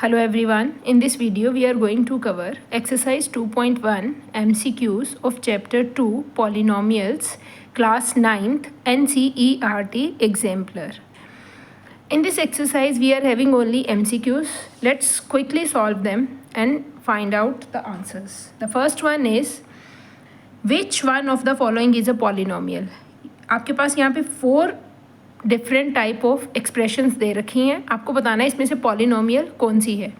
Hello everyone, in this video we are going to cover exercise 2.1 MCQs of chapter 2 polynomials class 9th NCERT exemplar. In this exercise we are having only MCQs. Let's quickly solve them and find out the answers. The first one is which one of the following is a polynomial. आपके पास यहाँ पे 4 different type of expressions दे रखी हैं, आपको बताना है इसमें से पॉलिनोमियल कौन सी है.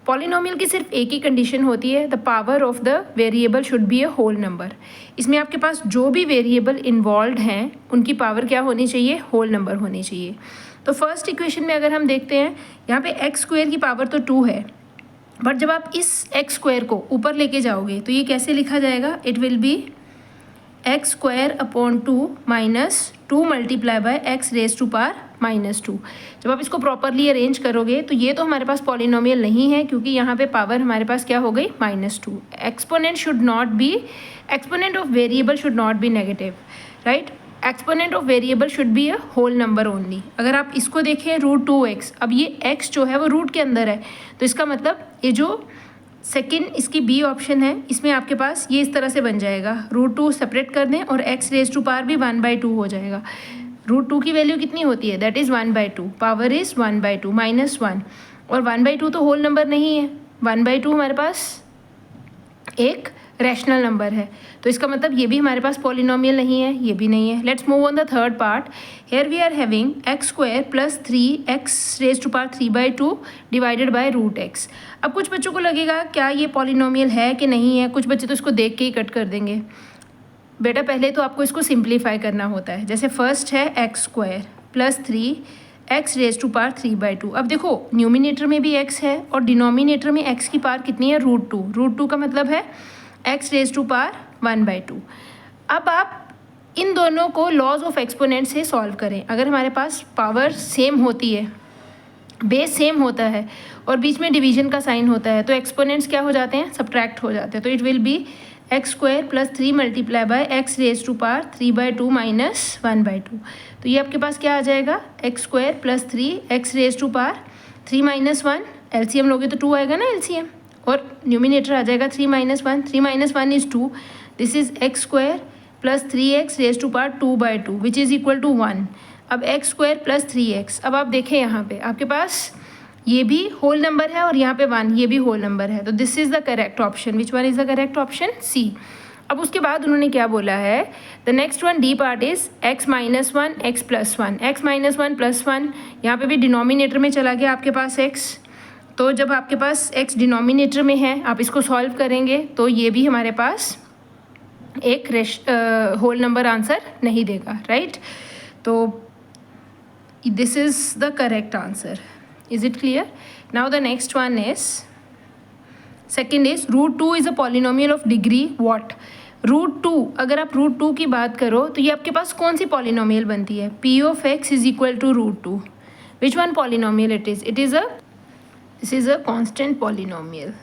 पॉलिनोमियल की सिर्फ एक ही कंडीशन होती है, the power of the variable should be a whole number. इसमें आपके पास जो भी वेरिएबल इन्वॉल्व हैं उनकी पावर क्या होनी चाहिए, होल नंबर होनी चाहिए. तो फर्स्ट इक्वेशन में अगर हम देखते हैं यहाँ पे एक्स स्क्वायर की पावर तो 2 है, बट जब आप इस एक्स स्क्वायर को ऊपर लेके जाओगे तो ये कैसे लिखा जाएगा, it will be x square upon 2 minus 2 multiply by x raise to power -2. जब आप इसको प्रॉपरली अरेंज करोगे तो ये तो हमारे पास पॉलिनोमियल नहीं है, क्योंकि यहाँ पे पावर हमारे पास क्या हो गई, -2. Exponent should not be, exponent of variable should not be negative, right. Exponent of variable should be a whole number only. अगर आप इसको देखें √2x, अब ये x जो है वो रूट के अंदर है, तो इसका मतलब ये जो सेकेंड इसकी बी ऑप्शन है, इसमें आपके पास ये इस तरह से बन जाएगा, √2 सेपरेट कर दें और x रेज टू पावर भी 1/2 हो जाएगा. √2 की वैल्यू कितनी होती है, दैट इज़ 1/2, पावर इज़ 1/2 -1, और 1/2 तो होल नंबर नहीं है, 1/2 हमारे पास एक रैशनल नंबर है, तो इसका मतलब ये भी हमारे पास पॉलिनोमियल नहीं है, ये भी नहीं है. Let's move on the third part. Here we are having x square plus 3x raise to power 3/2 divided by √x. अब कुछ बच्चों को लगेगा क्या ये पॉलिनोमियल है कि नहीं है, कुछ बच्चे तो इसको देख के ही कट कर देंगे. बेटा पहले तो आपको इसको सिंप्लीफाई करना होता है. जैसे फर्स्ट है x square plus 3x raise to power 3/2. अब देखो न्यूमिनेटर में भी x है और डिनोमिनेटर में x की पावर कितनी है, √2. √2 का मतलब है x रेज टू पावर 1/2. अब आप इन दोनों को लॉज ऑफ एक्सपोनेंट से सॉल्व करें. अगर हमारे पास पावर सेम होती है, बेस सेम होता है और बीच में डिवीजन का साइन होता है, तो एक्सपोनेंट्स क्या हो जाते हैं, सब्ट्रैक्ट हो जाते हैं. तो it will be x square plus 3 multiply by x raise to power 3/2 minus 1/2. तो ये आपके पास क्या आ जाएगा, x square plus 3x raise to power 3 - 1, LCM लोगे तो 2 आएगा ना एलसीएम, और न्यूमिनेटर आ जाएगा 3 - 1, 3 - 1 is 2. This is x square plus 3x raise to power 2/2 which is equal to 1. अब एक्स स्क्वायर प्लस 3x, अब आप देखें यहाँ पे आपके पास ये भी होल नंबर है और यहाँ पे 1, ये भी होल नंबर है, तो this is the correct option. Which one is the correct option, C. अब उसके बाद उन्होंने क्या बोला है, the next one D part is x - 1 x + 1. x - 1 + 1, यहाँ पे भी डिनोमिनेटर में चला गया आपके पास x, तो जब आपके पास x डिनोमिनेटर में है आप इसको सॉल्व करेंगे तो ये भी हमारे पास एक होल नंबर आंसर नहीं देगा, राइट. तो this is the correct answer. Is it clear. Now the next one is, second is √2 is a polynomial of degree what. √2, अगर आप √2 की बात करो तो ये आपके पास कौन सी पॉलिनोमियल बनती है, p of x is equal to √2. Which one polynomial it is, it is a, this is a constant polynomial.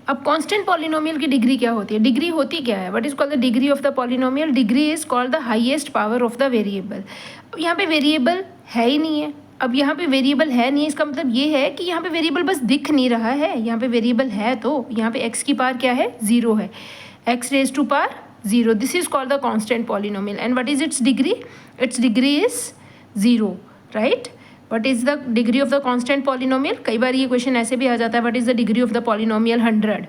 अब कांस्टेंट पॉलिनोमियल की डिग्री क्या होती है, डिग्री होती क्या है, what is called the degree of the polynomial, degree is called the highest power of the variable. अब यहाँ पे वेरिएबल है ही नहीं है. अब यहाँ पे वेरिएबल है नहीं, इसका मतलब ये है कि यहाँ पे वेरिएबल बस दिख नहीं रहा है. यहाँ पे वेरिएबल है तो यहाँ पे x की पावर क्या है, 0 है, x raise to power 0. This is called the constant polynomial. And what is its degree, its degree is 0, right. What is the degree of the constant polynomial, कई बार ये क्वेश्चन ऐसे भी आ जाता है, what is the degree of the polynomial 100.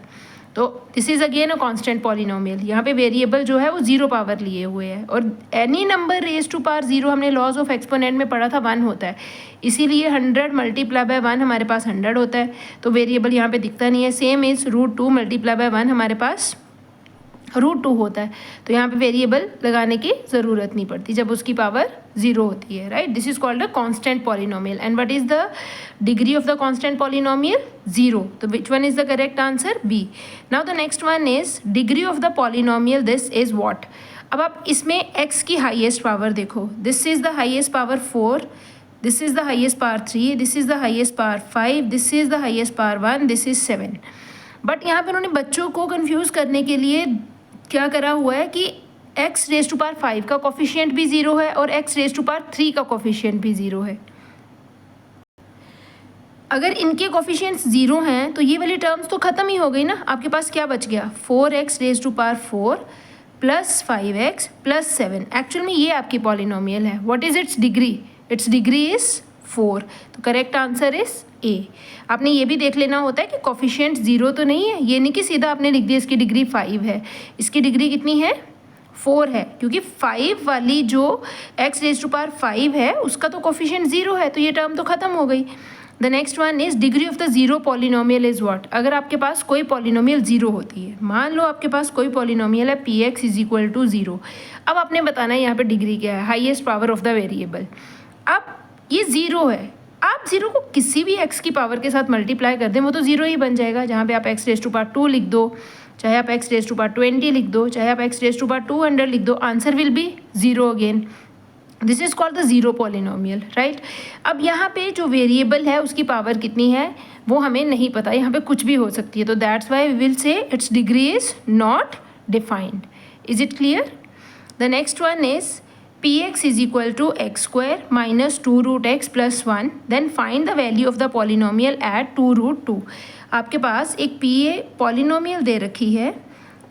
तो this is again a constant polynomial. यहाँ पे variable जो है वो 0 पावर लिए हुए है, और any number raise to power 0 हमने लॉज ऑफ एक्सपोनेंट में पढ़ा था 1 होता है, इसीलिए 100 मल्टीप्लाई बाय 1 हमारे पास 100 होता है. तो वेरिएबल यहाँ पे दिखता नहीं है. सेम इज √2 मल्टीप्लाई बाय 1 हमारे पास √2 होता है, तो यहाँ पे वेरिएबल लगाने की ज़रूरत नहीं पड़ती जब उसकी पावर 0 होती है, right. This is called a constant polynomial. And what is the degree of the constant polynomial, 0. तो which one is the correct answer, B. Now the next one is degree of the polynomial, this is what. अब आप इसमें x की highest power देखो, this is the highest power 4, this is the highest power 3, this is the highest power 5, this is the highest power 1, this is 7. But यहाँ पे उन्होंने बच्चों को कन्फ्यूज़ करने के लिए क्या करा हुआ है कि x रेज टू पावर 5 का कोफिशिएंट भी 0 है और x रेज टू पावर 3 का कोफिशिएंट भी 0 है. अगर इनके कोफिशिएंट्स 0 हैं तो ये वाली टर्म्स तो ख़त्म ही हो गई ना। आपके पास क्या बच गया, 4x raise to power 4 plus 5x plus 7। Actual में ये आपकी पॉलिनोमियल है। What is its degree? Its degree is 4। तो करेक्ट आंसर इज़ ए। आपने ये भी देख लेना होता है कि कोफिशिएंट्स 0 तो नहीं है। ये नहीं कि सीधा आपने लिख दिया इसकी डिग्री 5 है। इसकी डिग्री कितनी है? 4 है, क्योंकि 5 वाली जो x रेज टू पावर 5 है उसका तो कोफिशिएंट 0 है, तो ये टर्म तो ख़त्म हो गई। The next one is degree of the zero polynomial is what? अगर आपके पास कोई पॉलिनोमियल 0 होती है, मान लो आपके पास कोई पॉलिनोमियल है px इज इक्वल टू 0। अब आपने बताना है यहाँ पे डिग्री क्या है, highest power of the variable. अब ये 0 है, आप 0 को किसी भी x की पावर के साथ मल्टीप्लाई कर दें वो तो 0 ही बन जाएगा। जहाँ पे आप x रेज टू पावर 2 लिख दो, चाहे आप x रेज टू पावर 20 लिख दो, चाहे आप x रेज टू पावर 200 लिख दो, answer will B 0 again. This is called the zero polynomial, right. अब यहाँ पे जो वेरिएबल है उसकी पावर कितनी है वो हमें नहीं पता, यहाँ पे कुछ भी हो सकती है, तो that's why we will say its degree is not defined. Is it clear? The next one is px is equal to x square minus 2 root x plus 1, then find the value of the polynomial at 2 root 2। आपके पास एक polynomial दे रखी है,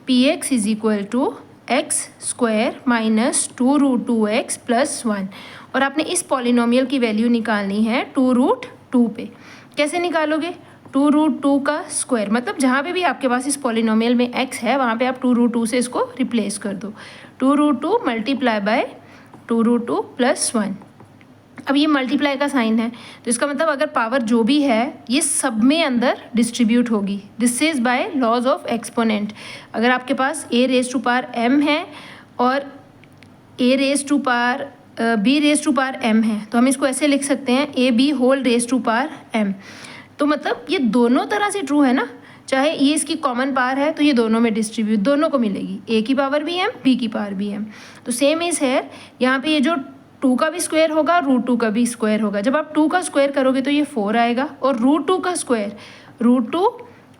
px is equal to x square minus 2 root 2x plus 1, और आपने इस polynomial की value निकालनी है 2 रूट 2 पे। कैसे निकालोगे? 2 रूट 2 का स्क्वायर, मतलब जहाँ पे भी आपके पास इस पॉलिनोमियल में x है वहाँ पे आप 2 रूट 2 से इसको रिप्लेस कर दो। 2 root 2 multiply by 2 root 2 plus 1। अब ये मल्टीप्लाई का साइन है, तो इसका मतलब अगर पावर जो भी है ये सब में अंदर डिस्ट्रीब्यूट होगी। This is by laws of exponent. अगर आपके पास a raise to power m है और a raise to power b raise to power m है, तो हम इसको ऐसे लिख सकते हैं a b whole raise to power m। तो मतलब ये दोनों तरह से ट्रू है ना, चाहे ये इसकी कॉमन पावर है तो ये दोनों में डिस्ट्रीब्यूट दोनों को मिलेगी, a की पावर भी m b की पावर भी m। तो सेम इज़ है यहाँ पे, ये जो 2 का भी स्क्वायर होगा रूट 2 का भी स्क्वायर होगा। जब आप 2 का स्क्वायर करोगे तो ये 4 आएगा, और रूट 2 का square root 2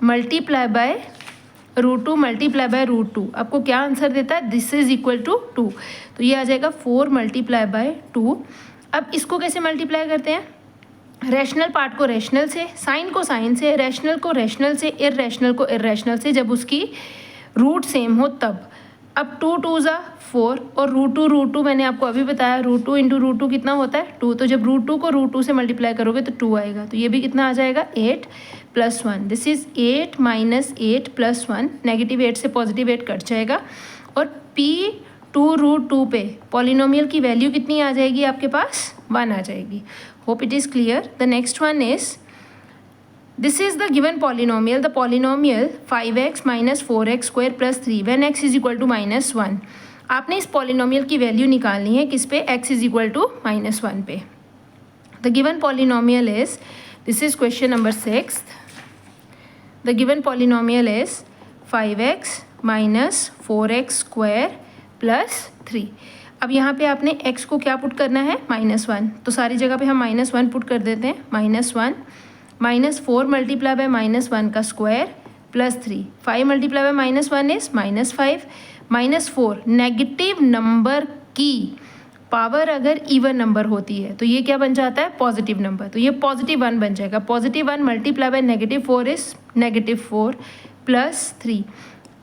multiply by root 2 आपको क्या आंसर देता है? This is equal to 2। तो ये आ जाएगा 4 मल्टीप्लाई बाय 2। अब इसको कैसे मल्टीप्लाई करते हैं? रैशनल पार्ट को रैशनल से, साइन को साइन से, रैशनल को रैशनल से, इररैशनल को इररैशनल से, जब उसकी रूट सेम हो तब। अब 2 2 ज़ा 4 और रूट टू मैंने आपको अभी बताया रूट 2 इंटू रूट 2 कितना होता है? 2। तो जब रूट 2 को रूट 2 से मल्टीप्लाई करोगे तो 2 आएगा, तो ये भी कितना आ जाएगा? 8 plus 1। This is 8 minus 8 plus 1। Negative 8 से पॉजिटिव 8 कट जाएगा, और p 2 रूट 2 पे पॉलिनोमियल की वैल्यू कितनी आ जाएगी आपके पास? 1 आ जाएगी। Hope it is clear. The next one is this is the given polynomial, the polynomial 5x minus 4x square plus 3 when x is equal to minus 1। आपने इस polynomial की वैल्यू निकालनी है किस पे? x is equal to minus 1 पे। the given polynomial is, this is question number 6, the given polynomial is 5x minus 4x square plus 3। अब यहाँ पे आपने x को क्या पुट करना है? -1। तो सारी जगह पे हम -1 पुट कर देते हैं। -1 -4 मल्टीप्लाई बाय -1 का square plus 3। 5 multiply by -1 is -5। -4 negative number की पावर अगर इवन नंबर होती है तो ये क्या बन जाता है? Positive number. तो ये +1 बन जाएगा। +1 multiply bye -4 is -4 plus 3।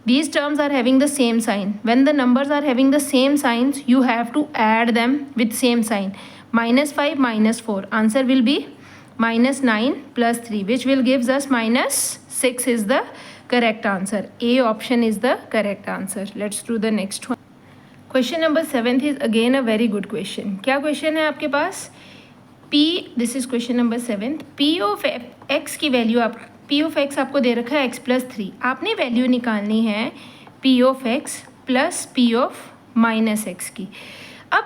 These terms are having the same sign. When the numbers are having the same signs, you have to add them with same sign. -5 -4. Answer will be -9 plus 3, which will gives us -6 is the correct answer. A option is the correct answer. Let's do the next one. Question number 7 is again a very good question. क्या question है आपके पास? this is question number 7. P of x की value P of x आपको दे रखा है x plus 3। आपने value निकालनी है P of x plus P of minus x की। अब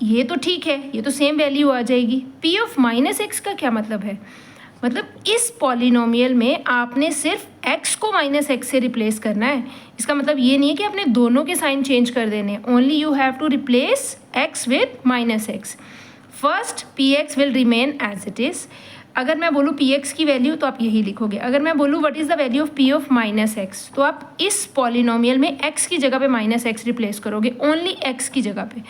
ये तो ठीक है, ये तो सेम वैल्यू आ जाएगी। P of minus x का क्या मतलब है? मतलब इस पॉलिनोमियल में आपने सिर्फ x को -x से रिप्लेस करना है। इसका मतलब ये नहीं है कि आपने दोनों के साइन चेंज कर देने, only you have to replace x with -x। First px will remain as it is. अगर मैं बोलूँ px की वैल्यू तो आप यही लिखोगे। अगर मैं बोलूँ what is the value of p of -x, तो आप इस पॉलिनोमियल में x की जगह पे -x रिप्लेस करोगे, ओनली x की जगह पे।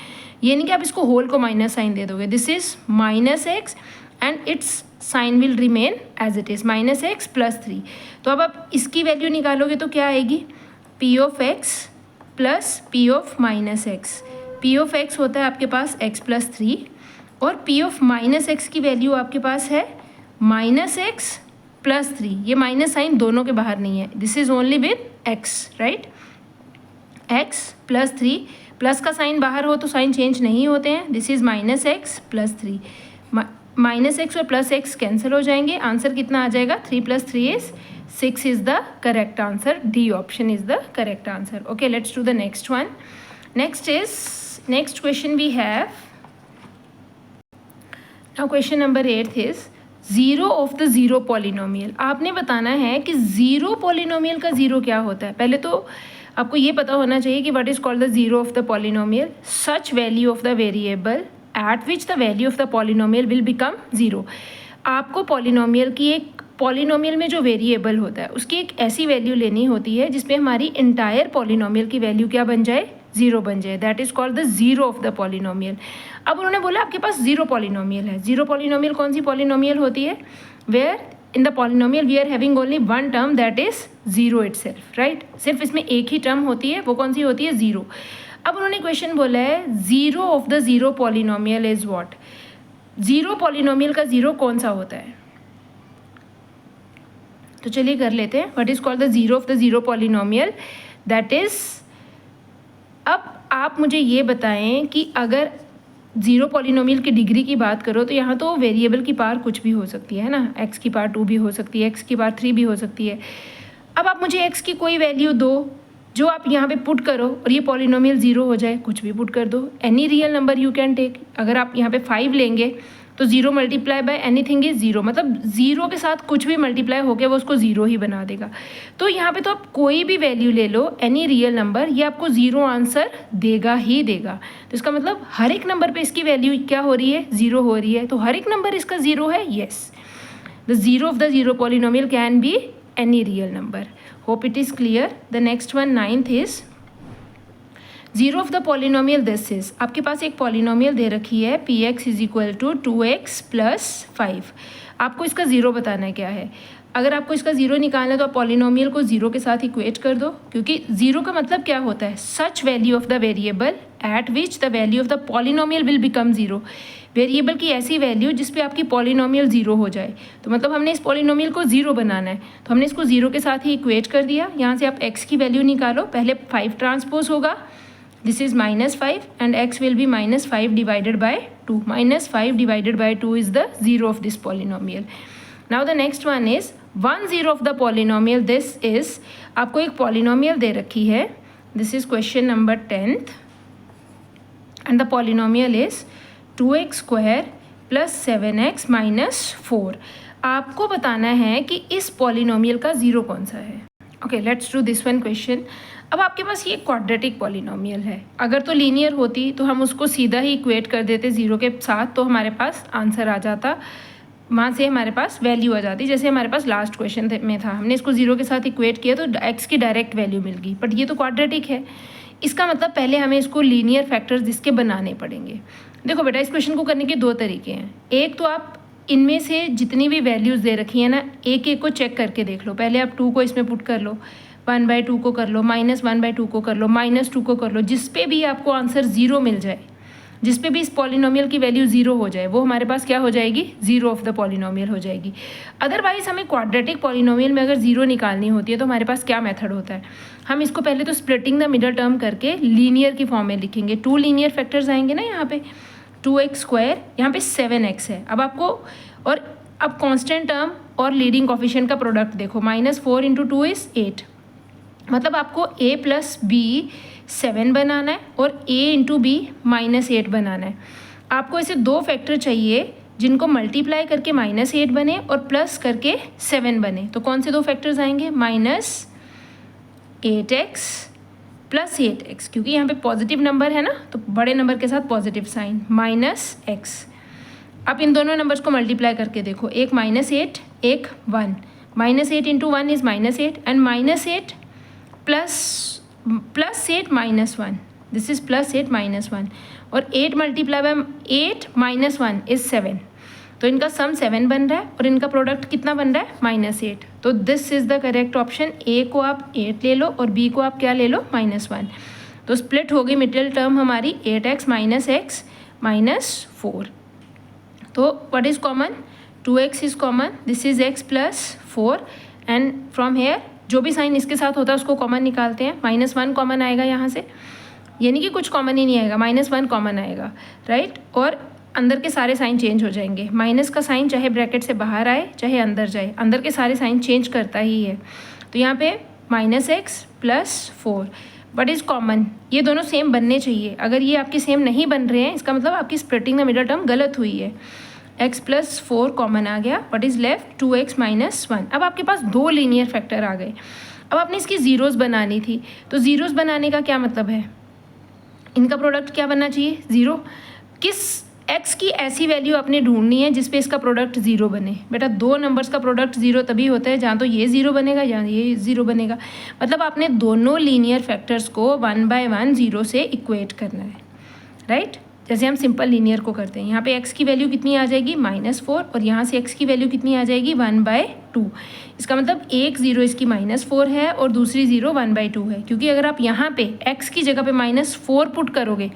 ये नहीं कि आप इसको होल को माइनस साइन दे दोगे। This is -x and its sign will remain as it is -x + 3। तो अब आप इसकी वैल्यू निकालोगे तो क्या आएगी, p of x plus p of -x। p of x होता है आपके पास x + 3 और p ऑफ -x की वैल्यू आपके पास है -x + 3। ये माइनस साइन दोनों के बाहर नहीं है, this is only with x, right. x + 3, plus का साइन बाहर हो तो साइन चेंज नहीं होते हैं, दिस इज -x + 3। -x और +x कैंसिल हो जाएंगे, आंसर कितना आ जाएगा, 3 + 3 is 6 is the correct answer, D option is the correct answer. Okay, let's do the next one. Next question we have, now question number 8 is zero of the zero polynomial. आपने बताना है कि zero polynomial का zero क्या होता है। पहले तो आपको ये पता होना चाहिए कि what is called the zero of the polynomial, such value of the variable eight which the value of the polynomial will become zero. आपको पॉलिनोमियल की एक पॉलिनोमियल में जो वेरिएबल होता है उसकी एक ऐसी वैल्यू लेनी होती है जिसमें हमारी इंटायर पॉलिनोमियल की वैल्यू क्या बन जाए, ज़ीरो बन जाए, that is called the zero of the polynomial. अब उन्होंने बोला आपके पास ज़ीरो पॉलिनोमियल है। ज़ीरो पॉलिनोमियल कौन सी पॉलिनोमियल होती है, where in the polynomial we are having only one term that is zero itself, right. सिर्फ इसमें एक ही टर्म होती है, वो कौन सी होती है, ज़ीरो। अब उन्होंने क्वेश्चन बोला है zero of the zero polynomial is what. Zero polynomial का ज़ीरो कौन सा होता है, तो चलिए कर लेते हैं। What is called the zero of the zero polynomial, that is, अब आप मुझे ये बताएं कि अगर ज़ीरो पॉलिनोमियल की डिग्री की बात करो तो यहाँ तो वेरिएबल की पावर कुछ भी हो सकती है ना, x की पावर 2 भी हो सकती है, x की पावर 3 भी हो सकती है। अब आप मुझे x की कोई वैल्यू दो जो आप यहाँ पे पुट करो और ये पॉलिनोमियल ज़ीरो हो जाए, कुछ भी पुट कर दो, any real number you can take. अगर आप यहाँ पे 5 लेंगे तो 0 मल्टीप्लाई बाय एनीथिंग इज 0, मतलब ज़ीरो के साथ कुछ भी मल्टीप्लाई होकर वो उसको ज़ीरो ही बना देगा। तो यहाँ पे तो आप कोई भी वैल्यू ले लो, एनी रियल नंबर, ये आपको ज़ीरो आंसर देगा ही देगा। तो इसका मतलब हर एक नंबर पे इसकी वैल्यू क्या हो रही है, ज़ीरो हो रही है। तो हर एक नंबर इसका ज़ीरो है, yes. The zero of the zero polynomial can be any real number. Hope it is clear. The next one, 9th is zero of the polynomial this is, आपके पास एक पॉलिनोमियल दे रखी है px = 2x + 5। आपको इसका zero बताना है क्या है। अगर आपको इसका ज़ीरो निकालना है तो आप पॉलिनोमियल को ज़ीरो के साथ इक्वेट कर दो, क्योंकि ज़ीरो का मतलब क्या होता है, सच value of the variable eight which the value of the polynomial will become zero. Variable की ऐसी वैल्यू जिस पे आपकी पॉलिनोमियल ज़ीरो हो जाए। तो मतलब हमने इस पॉलिनोमियल को ज़ीरो बनाना है, तो हमने इसको ज़ीरो के साथ ही इक्वेट कर दिया। यहाँ से आप x की वैल्यू निकालो, पहले 5 ट्रांसपोज होगा, this is -5 and x will be -5 divided by 2. -5 divided by 2 is the zero of this polynomial. Now the next one is 1 0 of the polynomial. This is, आपको एक polynomial दे रखी है, this is question number 10th and the polynomial is 2x² + 7x - 4. आपको बताना है कि इस polynomial का ज़ीरो कौन सा है। Okay, let's do this one question. अब आपके पास ये क्वाड्रेटिक पॉलिनोमियल है, अगर तो लीनियर होती तो हम उसको सीधा ही इक्वेट कर देते ज़ीरो के साथ, तो हमारे पास आंसर आ जाता, वहाँ से हमारे पास वैल्यू आ जाती। जैसे हमारे पास लास्ट क्वेश्चन में था, हमने इसको ज़ीरो के साथ इक्वेट किया तो x की डायरेक्ट वैल्यू मिल गई, बट ये तो क्वाड्रेटिक है। इसका मतलब पहले हमें इसको लीनियर फैक्टर्स इसके बनाने पड़ेंगे। देखो बेटा, इस क्वेश्चन को करने के दो तरीके हैं। एक तो आप इनमें से जितनी भी वैल्यूज़ दे रखी है ना, एक एक को चेक करके देख लो। पहले आप 2 को इसमें पुट कर लो, 1/2 को कर लो, -1/2 को कर लो, -2 को कर लो, जिस पे भी आपको आंसर ज़ीरो मिल जाए, जिस पे भी इस पॉलिनोमियल की वैल्यू ज़ीरो हो जाए, वो हमारे पास क्या हो जाएगी, ज़ीरो ऑफ द पॉलिनोमियल हो जाएगी। अदरवाइज हमें क्वाड्रेटिक पॉलिनोमियल में अगर ज़ीरो निकालनी होती है तो हमारे पास क्या मेथड होता है, हम इसको पहले तो स्प्लिटिंग द मिडल टर्म करके लीनियर की फॉर्म में लिखेंगे। 2 लीनियर फैक्टर्स आएंगे ना यहाँ पे, 2x², यहाँ पे 7x है। अब आपको, और अब कांस्टेंट टर्म और लीडिंग कोफिशिएंट का प्रोडक्ट देखो, -4 × 2 इज़ 8, मतलब आपको a + b 7 बनाना है और a × b -8 बनाना है। आपको ऐसे दो फैक्टर चाहिए जिनको मल्टीप्लाई करके -8 बने और प्लस करके 7 बने। तो कौन से दो फैक्टर्स आएंगे, -8x + 8x, क्योंकि यहाँ पे पॉजिटिव नंबर है ना, तो बड़े नंबर के साथ पॉजिटिव साइन, -x। अब इन दोनों नंबर्स को मल्टीप्लाई करके देखो, एक -8 एक 1, -8 × 1 इज़ -8 एंड -8 +8 -1, दिस इज़ +8 -1, और 8 × 8 - 1 इज़ 7। तो इनका सम 7 बन रहा है और इनका प्रोडक्ट कितना बन रहा है -8। तो this is the correct option. A को आप 8 ले लो और बी को आप क्या ले लो -1। तो स्प्लिट हो गई मिडिल टर्म हमारी 8x - 4। तो what is common? 2x is common, this is x + 4 and from here जो भी साइन इसके साथ होता है उसको कॉमन निकालते हैं। -1 कॉमन आएगा यहाँ से, यानी कि कुछ कॉमन ही नहीं आएगा, -1 कॉमन आएगा, राइट। और अंदर के सारे साइन चेंज हो जाएंगे। माइनस का साइन चाहे ब्रैकेट से बाहर आए चाहे अंदर जाए, अंदर के सारे साइन चेंज करता ही है। तो यहाँ पे -x + 4 बट इज़ कॉमन, ये दोनों सेम बनने चाहिए। अगर ये आपके सेम नहीं बन रहे हैं इसका मतलब आपकी स्प्लिटिंग द मिडल टर्म गलत हुई है। x + 4 कॉमन आ गया, व्हाट इज़ लेफ्ट? 2x - 1। अब आपके पास 2 लीनियर फैक्टर आ गए। अब आपने इसकी ज़ीरोज़ बनानी थी, तो ज़ीरोज़ बनाने का क्या मतलब है? इनका प्रोडक्ट क्या बनना चाहिए? 0। किस x की ऐसी वैल्यू आपने ढूंढनी है जिस पे इसका प्रोडक्ट 0 बने। बेटा 2 नंबर्स का प्रोडक्ट 0 तभी होता है जहाँ तो ये 0 बनेगा या ये 0 बनेगा। मतलब आपने दोनों लीनियर फैक्टर्स को 1 बाय 1 0 से इक्वेट करना है, राइट। जैसे हम सिंपल लीनियर को करते हैं, यहाँ पे x की वैल्यू कितनी आ जाएगी? -4 और यहाँ से x की वैल्यू कितनी आ जाएगी? 1/2। इसका मतलब एक 0 इसकी -4 है और दूसरी 0 1/2 है, क्योंकि अगर आप यहाँ पे x की जगह पे -4 पुट करोगे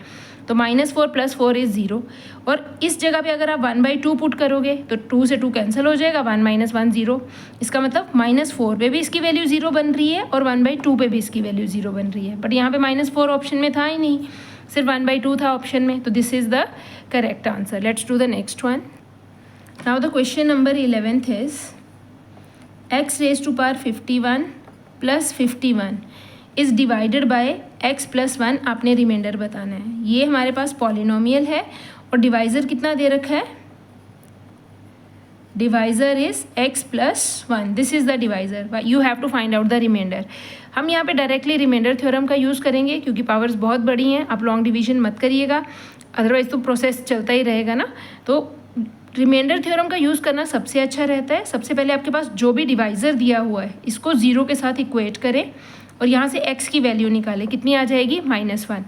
तो -4 + 4 इज़ 0, और इस जगह पे अगर आप 1/2 पुट करोगे तो 2 से 2 कैंसिल हो जाएगा, 1 - 1 0। इसका मतलब -4 पे भी इसकी वैल्यू 0 बन रही है और 1/2 पे भी इसकी वैल्यू 0 बन रही है। बट यहाँ पे -4 ऑप्शन में था ही नहीं, सिर्फ 1/2 था ऑप्शन में। तो this is the correct answer. Let's do the next one. Now the question number 11th is x⁻51 + 51 is divided by x + 1। आपने रिमाइंडर बताना है। ये हमारे पास पॉलिनोमियल है और डिवाइज़र कितना दे रखा है? Divisor is x + 1। This is the divisor. You have to find out the remainder. हम यहाँ पे डायरेक्टली रिमाइंडर थ्योरम का यूज़ करेंगे क्योंकि पावर्स बहुत बड़ी हैं। आप लॉन्ग डिवीजन मत करिएगा, अदरवाइज़ तो प्रोसेस चलता ही रहेगा ना। तो रिमाइंडर थ्योरम का यूज़ करना सबसे अच्छा रहता है। सबसे पहले आपके पास जो भी डिवाइज़र दिया हुआ है इसको 0 के साथ इक्वेट करें और यहाँ से x की वैल्यू निकालें। कितनी आ जाएगी? -1।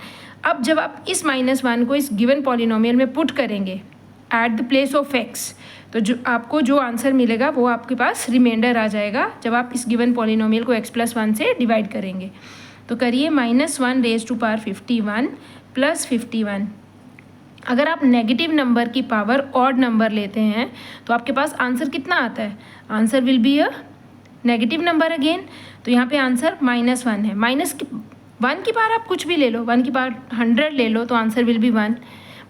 अब जब आप इस -1 को इस गिवन पॉलिनोमियल में पुट करेंगे at the place of x, तो जो आपको जो आंसर मिलेगा वो आपके पास रिमाइंडर आ जाएगा जब आप इस गिवन पॉलिनोमियल को x + 1 से डिवाइड करेंगे। तो करिए -1⁻51 + 51। अगर आप नेगेटिव नंबर की पावर ऑड नंबर लेते हैं तो आपके पास आंसर कितना आता है? Answer will be a negative number again. तो यहाँ पे आंसर -1 है। -1 की पावर आप कुछ भी ले लो, 1 की पावर 100 ले लो तो आंसर विल बी 1।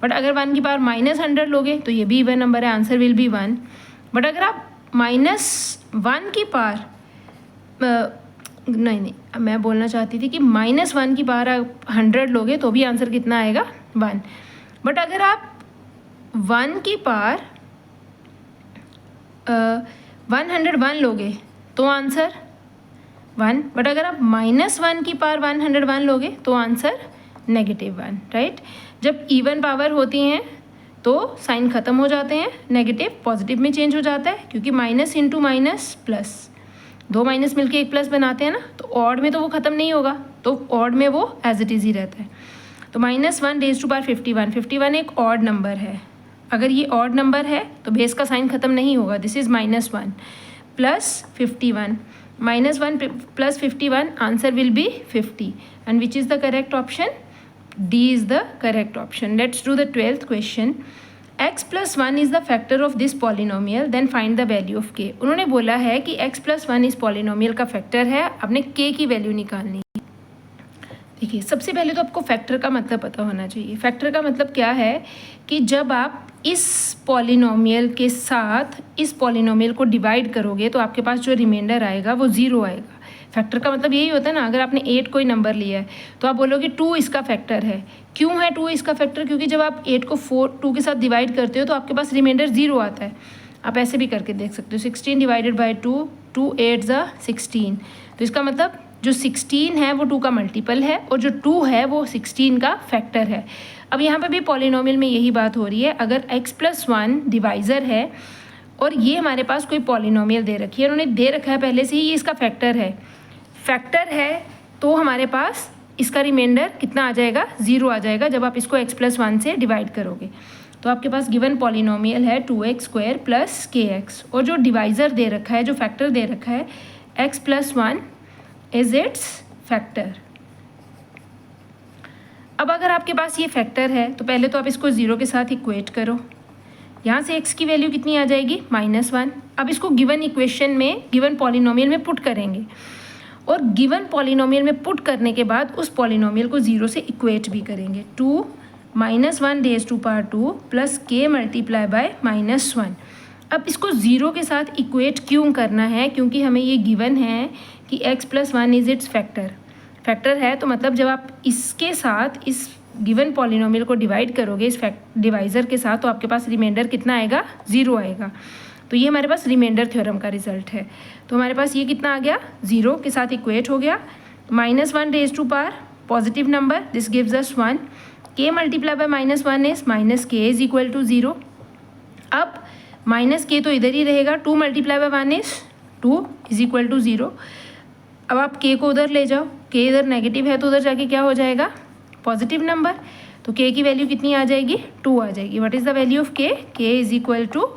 बट अगर 1 की पावर -100 लोगे तो ये भी इवन नंबर है, आंसर विल बी 1। बट अगर आप -1 की पावर नहीं, मैं बोलना चाहती थी कि -1 की पावर आप 100 लोगे तो भी आंसर कितना आएगा? 1। बट अगर आप 1 की पावर 101 लोगे तो आंसर 1। बट अगर आप -1 की पावर 101 लोगे तो आंसर -1, राइट। जब इवन पावर होती हैं तो साइन ख़त्म हो जाते हैं, नेगेटिव पॉजिटिव में चेंज हो जाता है, क्योंकि minus into minus plus, 2 minus मिलके एक प्लस बनाते हैं ना। तो ऑड में तो वो ख़त्म नहीं होगा, तो ऑड में वो एज इट इज़ ही रहता है। तो -1⁻51, 51 एक ऑड नंबर है। अगर ये ऑड नंबर है तो बेस का साइन ख़त्म नहीं होगा। This is -1 + 51, -1 + 51 answer will B 50 and which is the correct option? D is the correct option. Let's do the 12th question. x + 1 is the factor of this polynomial, then find the value of k. उन्होंने बोला है कि x + 1 इस polynomial का factor है, आपने k की value निकालनी है। देखिए, सबसे पहले तो आपको फैक्टर का मतलब पता होना चाहिए। फैक्टर का मतलब क्या है कि जब आप इस पॉलिनोमियल के साथ इस पॉलिनोमियल को डिवाइड करोगे तो आपके पास जो रिमाइंडर आएगा वो 0 आएगा। फैक्टर का मतलब यही होता है ना। अगर आपने 8 कोई नंबर लिया है तो आप बोलोगे 2 इसका फैक्टर है। क्यों है 2 इसका फैक्टर? क्योंकि जब आप 8 को 2 के साथ डिवाइड करते हो तो आपके पास रिमाइंडर 0 आता है। आप ऐसे भी करके देख सकते हो, 16 डिवाइडेड बाई 2, 2 8 ज़ा 16। तो इसका मतलब जो 16 है वो 2 का मल्टीपल है और जो 2 है वो 16 का फैक्टर है। अब यहाँ पे भी पॉलिनोमियल में यही बात हो रही है। अगर x + 1 डिवाइज़र है और ये हमारे पास कोई पॉलिनोमियल दे रखी है, उन्होंने दे रखा है पहले से ही ये इसका फैक्टर है, तो हमारे पास इसका रिमाइंडर कितना आ जाएगा? 0 आ जाएगा जब आप इसको x + 1 से डिवाइड करोगे। तो आपके पास गिवन पॉलिनोमियल है 2x² प्लस kx, और जो डिवाइज़र दे रखा है, जो फैक्टर दे रखा है x + 1 इज इट्स फैक्टर। अब अगर आपके पास ये फैक्टर है तो पहले तो आप इसको 0 के साथ इक्वेट करो। यहाँ से x की वैल्यू कितनी आ जाएगी? -1। अब इसको गिवन इक्वेशन में, गिवन पॉलिनोमियल में पुट करेंगे, और गिवन पॉलिनोमियल में पुट करने के बाद उस पॉलिनोमियल को 0 से इक्वेट भी करेंगे। 2 - 1 raise to power 2 plus k multiply by -1। अब इसको 0 के साथ इक्वेट क्यों करना है? क्योंकि हमें ये गिवन है कि x + 1 is it's factor. Factor है तो मतलब जब आप इसके साथ इस गिवन पॉलिनोमियल को डिवाइड करोगे इस डिवाइज़र के साथ, तो आपके पास रिमाइंडर कितना आएगा? 0 आएगा। तो ये हमारे पास रिमाइंडर थ्योरम का रिजल्ट है। तो हमारे पास ये कितना आ गया? 0 के साथ इक्वेट हो गया। -1 raise to power positive number, this gives us 1। k multiply by -1 is -k is equal to 0। अब -k तो इधर ही रहेगा, 2 multiply by 1 is 2 is equal to 0। अब आप k को उधर ले जाओ, k इधर नेगेटिव है तो उधर जाके क्या हो जाएगा? Positive number. तो k की वैल्यू कितनी आ जाएगी? 2 आ जाएगी। What is the value of k? k is equal to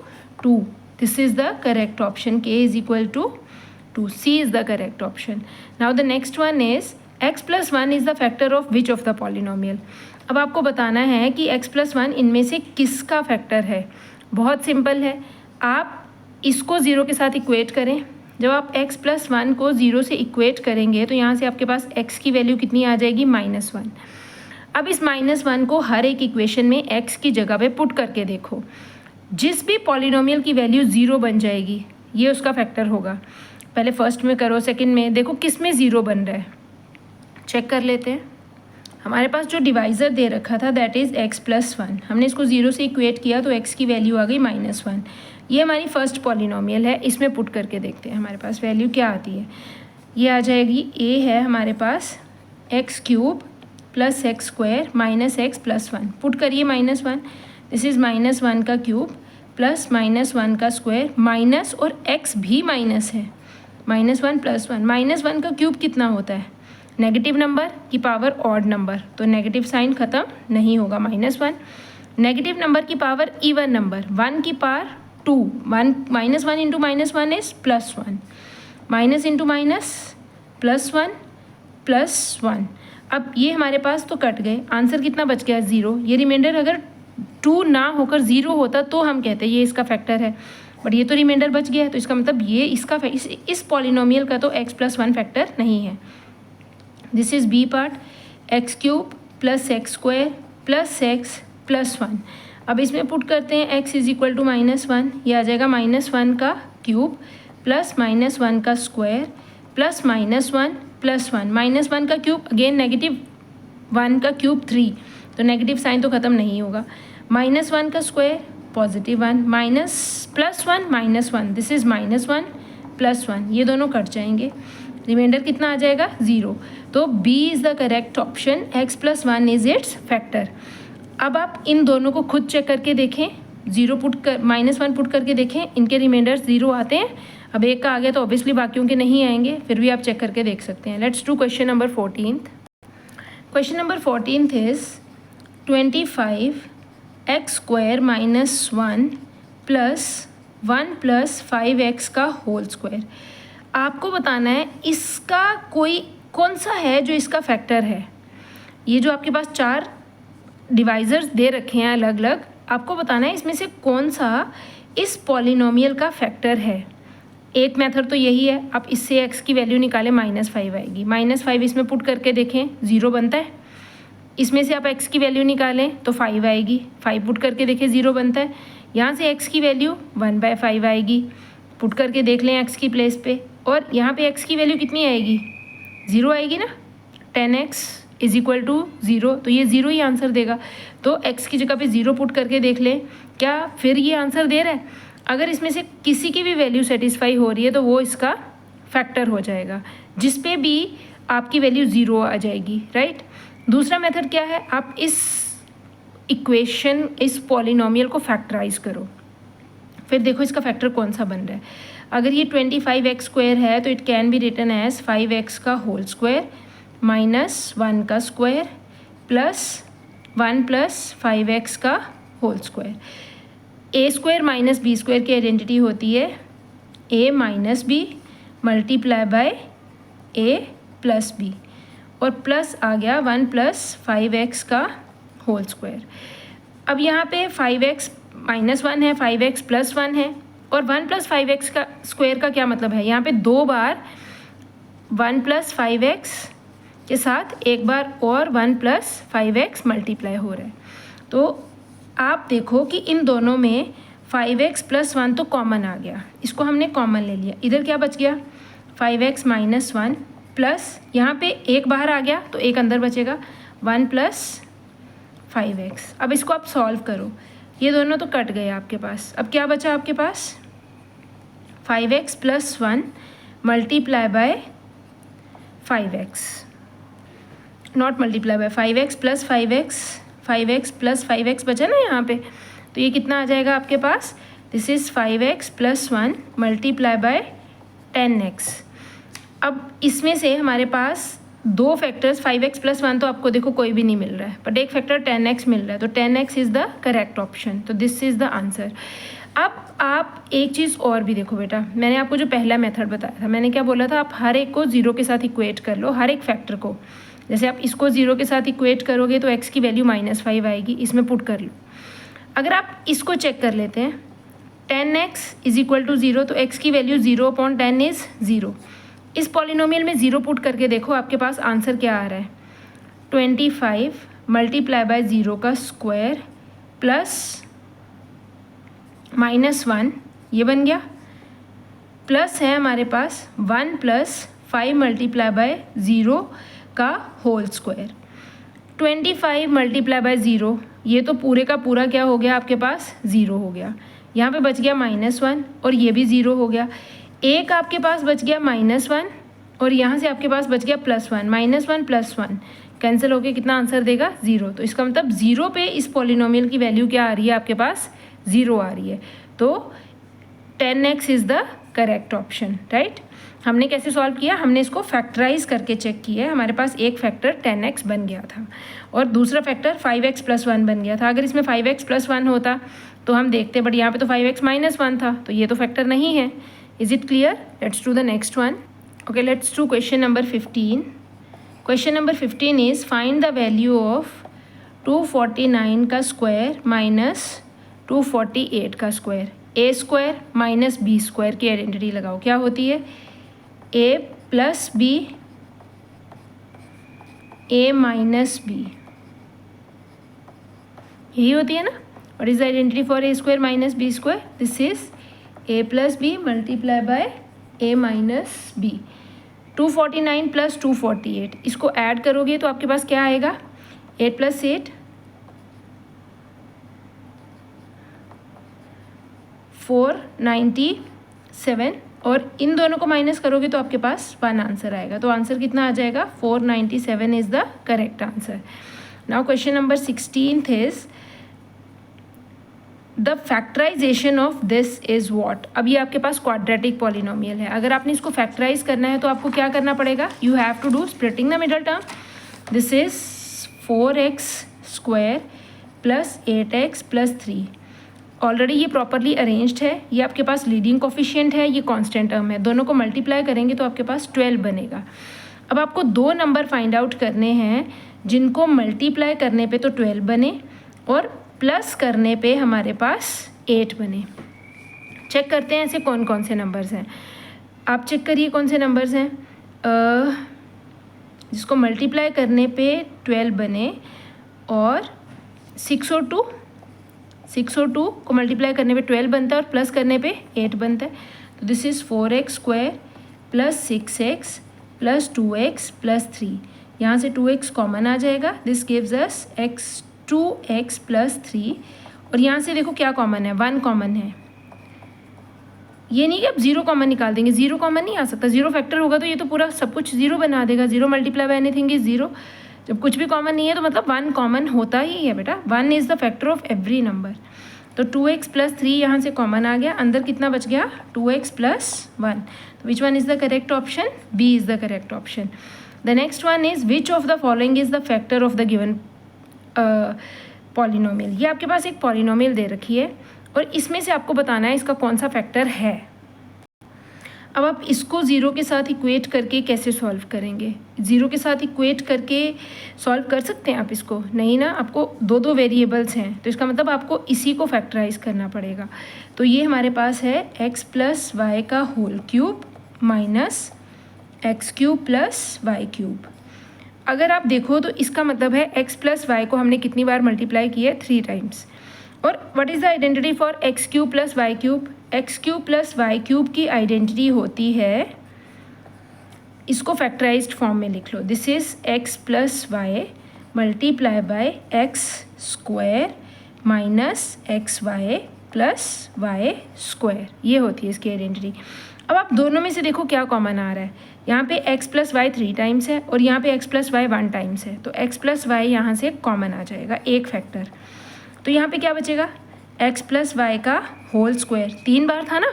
2। This is the correct option, k is equal to 2। C is the correct option. Now the next one is x + 1 is the factor of which of the polynomial. अब आपको बताना है कि x + 1 इनमें से किसका factor है। बहुत सिंपल है, आप इसको 0 के साथ इक्वेट करें। जब आप x + 1 को 0 से इक्वेट करेंगे तो यहाँ से आपके पास x की वैल्यू कितनी आ जाएगी? -1। अब इस -1 को हर एक इक्वेशन में x की जगह पे पुट करके देखो। जिस भी पॉलिनोमियल की वैल्यू 0 बन जाएगी ये उसका फैक्टर होगा। पहले फर्स्ट में करो, सेकंड में देखो किस में 0 बन रहा है, चेक कर लेते हैं। हमारे पास जो डिवाइज़र दे रखा था दैट इज़ x + 1, हमने इसको 0 से इक्वेट किया तो x की वैल्यू आ गई -1। ये हमारी फर्स्ट पॉलिनोमियल है, इसमें पुट करके देखते हैं हमारे पास वैल्यू क्या आती है। ये आ जाएगी, a है हमारे पास x³ + x² - x + 1। पुट करिए -1, दिस इज़ -1 का क्यूब प्लस -1 का स्क्वायर, माइनस और x भी माइनस है, -1 + 1। -1 का क्यूब कितना होता है? नेगेटिव नंबर की पावर ऑड नंबर, तो नेगेटिव साइन ख़त्म नहीं होगा, -1। नेगेटिव नंबर की पावर इवन नंबर, 1 की power 2, -1 × -1 is +1, minus into minus +1 +1। अब ये हमारे पास तो कट गए, आंसर कितना बच गया? 0। ये रिमाइंडर अगर 2 ना होकर 0 होता तो हम कहते हैं ये इसका फैक्टर है, बट ये तो रिमाइंडर बच गया है, तो इसका मतलब ये इसका इस पॉलिनोमियल का तो x + 1 फैक्टर नहीं है। This is B part, x³ + x² + x + 1। अब इसमें पुट करते हैं x इज इक्वल टू -1, ये आ जाएगा -1 का क्यूब प्लस -1 का स्क्वायर प्लस -1 + 1। -1 का क्यूब अगेन नेगेटिव, 1 का क्यूब 3, तो नेगेटिव साइन तो ख़त्म नहीं होगा। -1 का स्क्वायर +1, +1 -1, दिस इज़ -1 + 1, ये दोनों कट जाएंगे, रिमाइंडर कितना आ जाएगा? 0। तो B is the correct option, x + 1 is it's factor. अब आप इन दोनों को खुद चेक करके देखें, -1 पुट करके देखें, इनके रिमाइंडर 0 आते हैं। अब एक का आ गया तो ऑब्वियसली बाकियों के नहीं आएंगे, फिर भी आप चेक करके देख सकते हैं। Let's do question number 14। Question number 14 is 25x² - 1 + 1 + 5x का होल स्क्वायर। आपको बताना है इसका कौन सा है जो इसका फैक्टर है। ये जो आपके पास 4 डिवाइज़र्स दे रखे हैं अलग अलग, आपको बताना है इसमें से कौन सा इस पॉलिनोमियल का फैक्टर है। एक मेथड तो यही है, आप इससे x की वैल्यू निकालें, -5 आएगी, -5 इसमें पुट करके देखें 0 बनता है। इसमें से आप x की वैल्यू निकालें तो 5 आएगी, 5 पुट करके देखें 0 बनता है। यहाँ से x की वैल्यू 1/5 आएगी, पुट करके देख लें x की प्लेस पे, और यहाँ पे x की वैल्यू कितनी आएगी? 0 आएगी ना। 10x इज इक्वल टू 0, तो ये 0 ही आंसर देगा। तो x की जगह पे 0 पुट करके देख लें, क्या फिर ये आंसर दे रहा है? अगर इसमें से किसी की भी वैल्यू सेटिस्फाई हो रही है तो वो इसका फैक्टर हो जाएगा, जिस पे भी आपकी वैल्यू 0 आ जाएगी, राइट। दूसरा मेथड क्या है, आप इस इक्वेशन, इस पॉलिनोमियल को फैक्टराइज करो, फिर देखो इसका फैक्टर कौन सा बन रहा है। अगर ये 25x² है तो it can be written as 5x का होल स्क्वायर -1 का स्क्वायर +1 + 5x का whole square. A square minus B square की आइडेंटिटी होती है A minus B multiply by A plus B, और प्लस आ गया 1 प्लस 5x का होल स्क्वायर। अब यहाँ पे 5x माइनस 1 है, 5x प्लस 1 है, और 1 प्लस 5x का स्क्वायर का क्या मतलब है, यहाँ पे 2 बार 1 प्लस 5x के साथ एक बार और 1 प्लस 5x मल्टीप्लाई हो रहा है। तो आप देखो कि इन दोनों में 5x प्लस 1 तो कॉमन आ गया, इसको हमने कॉमन ले लिया। इधर क्या बच गया 5x माइनस 1 प्लस यहाँ पे एक बाहर आ गया तो एक अंदर बचेगा 1 प्लस 5x। अब इसको आप सॉल्व करो, ये दोनों तो कट गए आपके पास। अब क्या बचा आपके पास 5x plus 1 multiply bye 5x, not multiply by 5x plus 5x plus 5x बचा ना यहाँ पे, तो ये कितना आ जाएगा आपके पास, this is 5x plus 1 multiply by 10x। अब इसमें से हमारे पास दो फैक्टर्स 5x प्लस 1 तो आपको देखो कोई भी नहीं मिल रहा है, बट एक फैक्टर 10x मिल रहा है, तो 10x is the correct option, तो दिस इज़ द आंसर। अब आप एक चीज़ और भी देखो बेटा, मैंने आपको जो पहला मेथड बताया था, मैंने क्या बोला था, आप हर एक को 0 के साथ इक्वेट कर लो, हर एक फैक्टर को। जैसे आप इसको 0 के साथ इक्वेट करोगे तो x की वैल्यू -5 आएगी, इसमें पुट कर लो। अगर आप इसको चेक कर लेते हैं 10x इज इक्वल टू 0, तो x की वैल्यू 0/10 इज़ 0। इस पॉलिनोमियल में 0 पुट करके देखो आपके पास आंसर क्या आ रहा है, 25 मल्टीप्लाई बाय 0 का स्क्वायर प्लस -1, ये बन गया, प्लस है हमारे पास 1 प्लस 5 मल्टीप्लाई बाय 0 का होल स्क्वायर। 25 मल्टीप्लाई बाय 0, ये तो पूरे का पूरा क्या हो गया आपके पास 0 हो गया, यहाँ पे बच गया -1 और ये भी 0 हो गया। एक आपके पास बच गया -1 और यहाँ से आपके पास बच गया +1, -1 + 1 कैंसिल होके कितना आंसर देगा 0। तो इसका मतलब 0 पे इस पॉलिनोमियल की वैल्यू क्या आ रही है आपके पास 0 आ रही है, तो 10x is the correct option, right. हमने कैसे सॉल्व किया, हमने इसको फैक्टराइज करके चेक किया है, हमारे पास एक फैक्टर 10x बन गया था और दूसरा फैक्टर 5x + 1 बन गया था। अगर इसमें 5x + 1 होता तो हम देखते, बट यहाँ पे तो 5x - 1 था, तो ये तो फैक्टर नहीं है। Is it clear? Let's do the next one. Okay, let's do question number 15। Question number 15 is find the value of 249 का स्क्वायर माइनस 248 का square. A square minus B square की आइडेंटिटी लगाओ, क्या होती है, a plus B a minus B, यही होती है ना। What is the identity for A square minus B square, this is a plus B multiply by a minus B. 249 plus 248, इसको ऐड करोगे तो आपके पास क्या आएगा, 8 + 8 497, और इन दोनों को माइनस करोगे तो आपके पास 1 आंसर आएगा। तो आंसर कितना आ जाएगा, 497 is the correct answer. Now question number 16 is the factorization of this is what. अब ये आपके पास क्वाड्रेटिक पॉलिनोमियल है, अगर आपने इसको फैक्टराइज करना है तो आपको क्या करना पड़ेगा, you have to do splitting the middle term. This is 4x² plus 8x plus 3। Already ये प्रॉपरली अरेंज्ड है, ये आपके पास लीडिंग कोफिशिएंट है, ये कांस्टेंट टर्म है, दोनों को मल्टीप्लाई करेंगे तो आपके पास 12 बनेगा। अब आपको दो नंबर फाइंड आउट करने हैं जिनको मल्टीप्लाई करने पे तो 12 बने और प्लस करने पे हमारे पास 8 बने। चेक करते हैं ऐसे कौन कौन से नंबर्स हैं, आप चेक करिए कौन से नंबर्स हैं जिसको मल्टीप्लाई करने पे 12 बने और 602 को मल्टीप्लाई करने पे 12 बनता है और प्लस करने पे 8 बनता है। तो this is 4x² plus 6x plus 2x plus 3, यहाँ से 2x कॉमन आ जाएगा, this gives us 2x plus 3, और यहाँ से देखो क्या कॉमन है, 1 कॉमन है। ये नहीं कि आप 0 कॉमन निकाल देंगे, 0 कॉमन नहीं आ सकता, 0 फैक्टर होगा तो ये तो पूरा सब कुछ 0 बना देगा। 0 मल्टीप्लाई बाय एनीथिंग इज 0, जब कुछ भी कॉमन नहीं है तो मतलब 1 कॉमन होता ही है बेटा, 1 is the factor of every number. तो 2x प्लस 3 यहाँ से कॉमन आ गया, अंदर कितना बच गया, 2x प्लस 1। तो which one is the correct option, B is the correct option. The next one is which of the following is the factor of the given polynomial. ये आपके पास एक पॉलिनोमियल दे रखी है और इसमें से आपको बताना है इसका कौन सा फैक्टर है। अब आप इसको ज़ीरो के साथ इक्वेट करके कैसे सॉल्व करेंगे? ज़ीरो के साथ इक्वेट करके सॉल्व कर सकते हैं आप इसको? नहीं ना, आपको दो दो वेरिएबल्स हैं, तो इसका मतलब आपको इसी को फैक्टराइज करना पड़ेगा। तो ये हमारे पास है x प्लस वाई का whole cube minus X cube plus Y cube. अगर आप देखो तो इसका मतलब है x प्लस वाई को हमने कितनी बार मल्टीप्लाई किया है? 3 टाइम्स। और what is the identity for X cube plus Y cube? X cube plus Y cube की आइडेंटिटी होती है, इसको फैक्टराइज्ड फॉर्म में लिख लो, this is X plus Y multiply by X square minus X Y plus Y square. ये होती है इसकी आइडेंटिटी। अब आप दोनों में से देखो क्या कॉमन आ रहा है। यहाँ पे x प्लस वाई 3 टाइम्स है और यहाँ पे x प्लस वाई 1 टाइम्स है, तो x प्लस वाई यहाँ से कॉमन आ जाएगा, एक फैक्टर। तो यहाँ पे क्या बचेगा? x प्लस वाई का होल स्क्वायर, 3 बार था ना,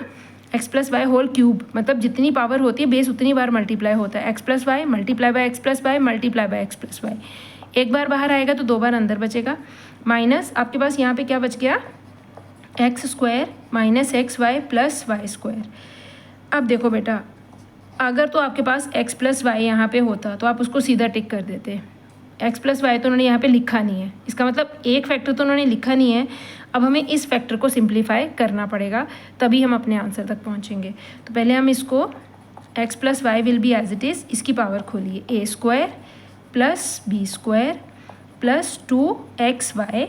x plus Y whole cube, मतलब जितनी पावर होती है बेस उतनी बार मल्टीप्लाई होता है। x plus Y multiply by X plus Y multiply by X plus Y, एक बार बाहर आएगा तो 2 बार अंदर बचेगा, माइनस आपके पास यहाँ पे क्या बच गया? X square minus X Y plus Y square. अब देखो बेटा, अगर तो आपके पास x प्लस वाई यहाँ पे होता तो आप उसको सीधा टिक कर देते। x प्लस वाई तो उन्होंने यहाँ पे लिखा नहीं है, इसका मतलब एक फैक्टर तो उन्होंने लिखा नहीं है। अब हमें इस फैक्टर को सिंप्लीफाई करना पड़ेगा, तभी हम अपने आंसर तक पहुँचेंगे। तो पहले हम इसको x plus Y will be as it is, इसकी पावर खोलिए, A square plus B square plus 2xy,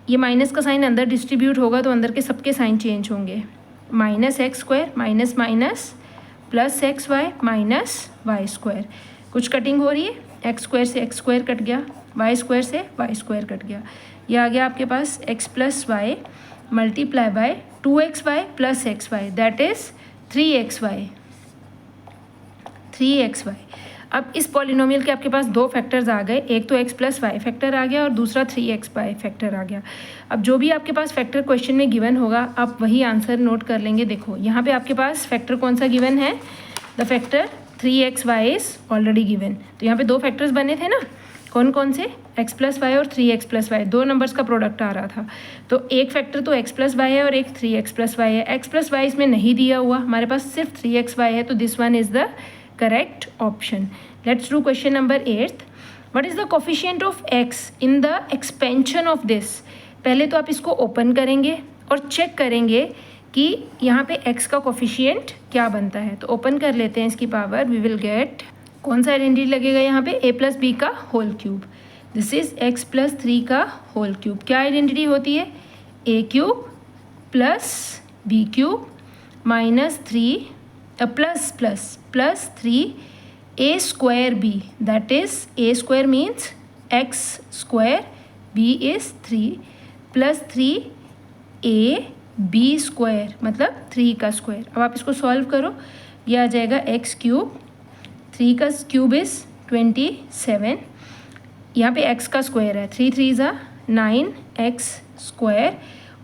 ये माइनस का साइन अंदर डिस्ट्रीब्यूट होगा तो अंदर के सबके साइन चेंज होंगे, minus X square minus minus plus X Y minus Y square. कुछ कटिंग हो रही है, एक्स स्क्वायर से एक्स स्क्वायर कट गया, वाई स्क्वायर से वाई स्क्वायर कट गया। ये आ गया आपके पास X plus Y multiply by 2xy plus X Y, that is 3xy। अब इस पॉलिनोमियल के आपके पास 2 फैक्टर्स आ गए, एक तो x प्लस वाई फैक्टर आ गया और दूसरा 3xy फैक्टर आ गया। अब जो भी आपके पास फैक्टर क्वेश्चन में गिवन होगा आप वही आंसर नोट कर लेंगे। देखो यहाँ पे आपके पास फैक्टर कौन सा गिवन है? The factor 3xy is already given. तो यहाँ पे 2 फैक्टर्स बने थे ना, कौन कौन से? x प्लस वाई और 3x प्लस वाई, 2 नंबर्स का प्रोडक्ट आ रहा था। तो एक फैक्टर तो x प्लस वाई है और एक 3x प्लस वाई है। x प्लस वाई इसमें नहीं दिया हुआ, हमारे पास सिर्फ 3xy है, तो this one is the correct option. Let's do question number 8. What is the coefficient of x in the expansion of this? पहले तो आप इसको ओपन करेंगे और चेक करेंगे कि यहाँ पे x का कोफिशिएंट क्या बनता है। तो ओपन कर लेते हैं इसकी पावर, वी विल गेट, कौन सा आइडेंटिटी लगेगा यहाँ पे? a प्लस बी का whole cube, this is x plus 3 का होल क्यूब। क्या आइडेंटिटी होती है? a cube plus B cube minus 3 plus plus plus 3 a square b, that is a square means x square, b is 3 plus 3 b square मतलब 3 का square. अब आप इसको solve करो, ये आ जाएगा x क्यूब, 3 का क्यूब इज़ 27, यहाँ पे x का स्क्वायर है, 3 3 ज़ा 9x स्क्वायर,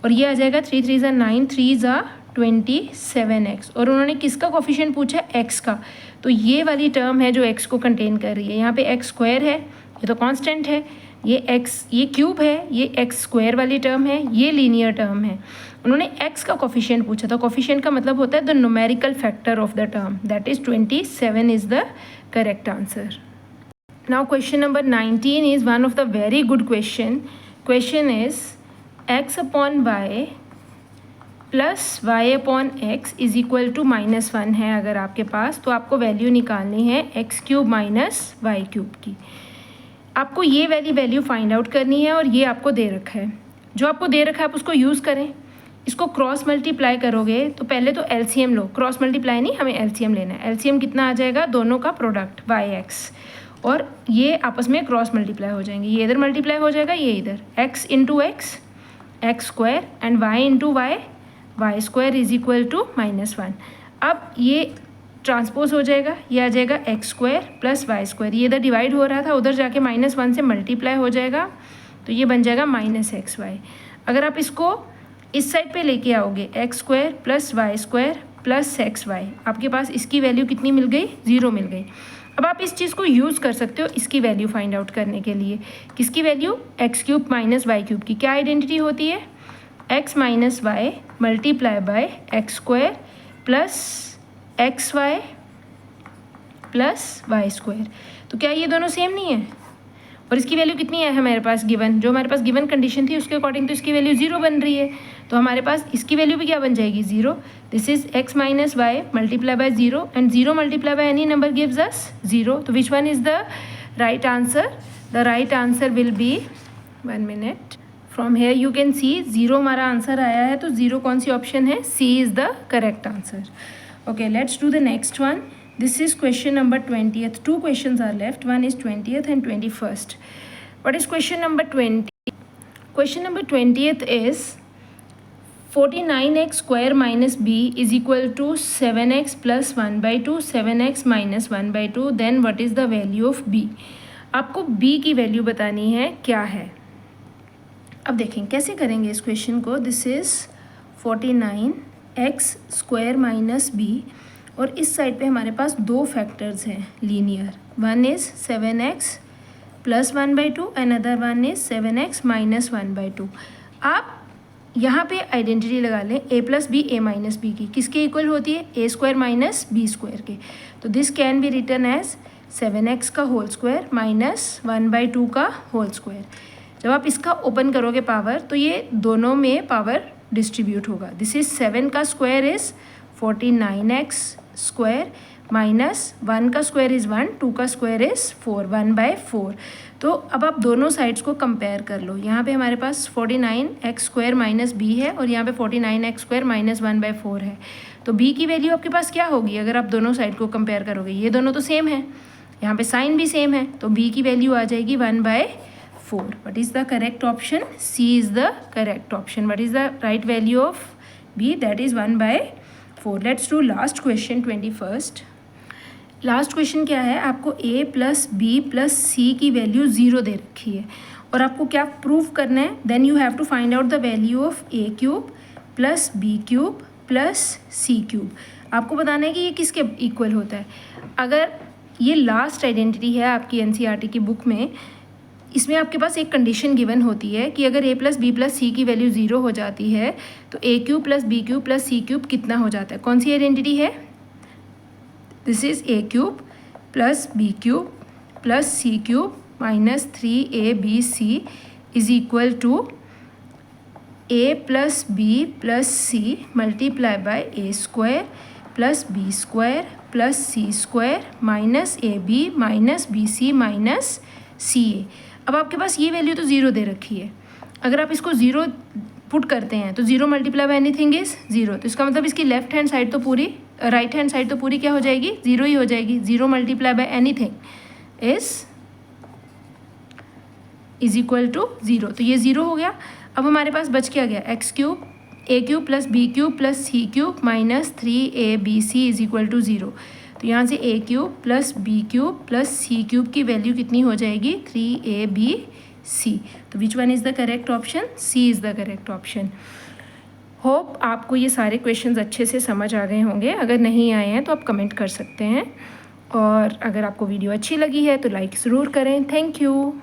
और ये आ जाएगा 3 3 ज़ा 9, 3 ज़ा 27x। और उन्होंने किसका कोफिशिएंट पूछा है? x का। तो ये वाली टर्म है जो x को कंटेन कर रही है। यहाँ पे x स्क्वायर है, ये तो कांस्टेंट है, ये क्यूब है, ये x स्क्वायर वाली टर्म है, ये लीनियर टर्म है। उन्होंने x का कोफिशिएंट पूछा था। कोफिशिएंट का मतलब होता है the numerical factor of the term, that is 27 is the correct answer. Now question number 19 is one of the very good question. Question is x upon y plus Y upon X is equal to -1 है अगर आपके पास, तो आपको value निकालनी है X cube minus Y cube की। आपको ये वैल्यू फाइंड आउट करनी है और ये आपको दे रखा है। जो आपको दे रखा है आप उसको यूज़ करें। इसको क्रॉस मल्टीप्लाई करोगे तो पहले तो एलसीएम लो, क्रॉस मल्टीप्लाई नहीं, हमें एलसीएम लेना है। एलसीएम कितना आ जाएगा? दोनों का प्रोडक्ट वाई एक्स, और ये आपस में क्रॉस मल्टीप्लाई हो जाएंगे। ये इधर मल्टीप्लाई हो जाएगा, ये इधर, X into X X square and Y into Y Y square is equal to -1। अब ये ट्रांसपोज हो जाएगा, ये आ जाएगा x square plus Y square, ये इधर डिवाइड हो रहा था, उधर जाके -1 से मल्टीप्लाई हो जाएगा, तो ये बन जाएगा -xy। अगर आप इसको इस साइड पे लेके आओगे, X square plus Y square plus X Y, आपके पास इसकी वैल्यू कितनी मिल गई? 0 मिल गई। अब आप इस चीज़ को यूज़ कर सकते हो इसकी वैल्यू फाइंड आउट करने के लिए। किसकी value? X cube minus Y cube की क्या आइडेंटिटी होती है? X minus Y multiply by X square plus X Y plus Y square. तो क्या ये दोनों सेम नहीं है? और इसकी वैल्यू कितनी है हमारे पास गिवन? जो हमारे पास गिवन कंडीशन थी उसके अकॉर्डिंग तो इसकी वैल्यू 0 बन रही है, तो हमारे पास इसकी वैल्यू भी क्या बन जाएगी? 0। This is X minus Y multiply by 0 and 0 multiply by any number gives us 0। तो which one is the right answer? The right answer will be, 1 minute, from here you can see 0 हमारा answer आया है, तो 0 कौन सी option है? C is the correct answer. Okay, let's do the next one. This is question number 20th. Two questions are left. One is 20th and 21st. What is question number 20? Question number 20th is 49x square minus b is equal to 7x plus 1 by 2, 7x minus 1 by 2. Then what is the value of b? आपको b की value बतानी है क्या है. अब देखें कैसे करेंगे इस क्वेश्चन को. This is 49x square minus b और इस साइड पे हमारे पास दो फैक्टर्स हैं linear. One is 7x plus 1 by 2 and other one is 7x minus 1 by 2. आप यहाँ पे आइडेंटिटी लगा लें a plus B A minus B की. किसके इक्वल होती है? a square minus B square के. तो this can be written as 7x का होल स्क्वायर माइनस 1 by 2 का होल स्क्वायर. जब आप इसका ओपन करोगे पावर तो ये दोनों में पावर डिस्ट्रीब्यूट होगा. दिस इज 7 का square is 49x square minus 1 का स्क्वायर इज़ 1, 2 का स्क्वायर इज़ 4, 1 by 4. तो अब आप दोनों साइड्स को कंपेयर कर लो. यहाँ पे हमारे पास 49x स्क्वायर माइनस b है और यहाँ पे 49x स्क्वायर माइनस 1 by 4 है. तो b की वैल्यू आपके पास क्या होगी अगर आप दोनों साइड को कंपेयर करोगे? ये दोनों तो सेम है, यहाँ पे साइन भी सेम है, तो b की वैल्यू आ जाएगी 1 by 4. What is the correct option? c is the correct option. What is the right value of b? That is 1 by 4. Let's do last question 21st. Last question क्या है? आपको a plus B plus C की value 0 दे रखी है और आपको क्या prove करना है? Then you have to find out the value of a cube plus B cube plus C cube. आपको बताना है कि ये किसके इक्वल होता है. अगर ये लास्ट आइडेंटिटी है आपकी एनसीईआरटी की बुक में, इसमें आपके पास एक कंडीशन गिवन होती है कि अगर a plus B plus C की वैल्यू 0 हो जाती है तो a cube plus B cube plus C cube कितना हो जाता है? कौन सी आइडेंटिटी है? This is a cube plus B cube plus C cube minus 3abc is equal to a plus B plus C multiply by a square plus B square plus C square minus ab minus B C minus C A. अब आपके पास ये value तो 0 दे रखी है. अगर आप इसको 0 put करते हैं तो 0 मल्टीप्लाई बाय एनीथिंग इज 0. तो इसका मतलब इसकी लेफ्ट हैंड साइड तो पूरी, राइट हैंड साइड तो पूरी क्या हो जाएगी? 0 ही हो जाएगी. 0 multiply by anything is equal to 0. तो ये 0 हो गया. अब हमारे पास बच क्या गया? X cube A cube plus B cube plus C cube minus 3abc is equal to 0. तो यहाँ से a cube plus B cube plus C cube की वैल्यू कितनी हो जाएगी? 3abc. तो which one is the correct option? C is the correct option. Hope आपको ये सारे क्वेश्चंस अच्छे से समझ आ गए होंगे. अगर नहीं आए हैं तो आप कमेंट कर सकते हैं और अगर आपको वीडियो अच्छी लगी है तो लाइक ज़रूर करें. Thank you.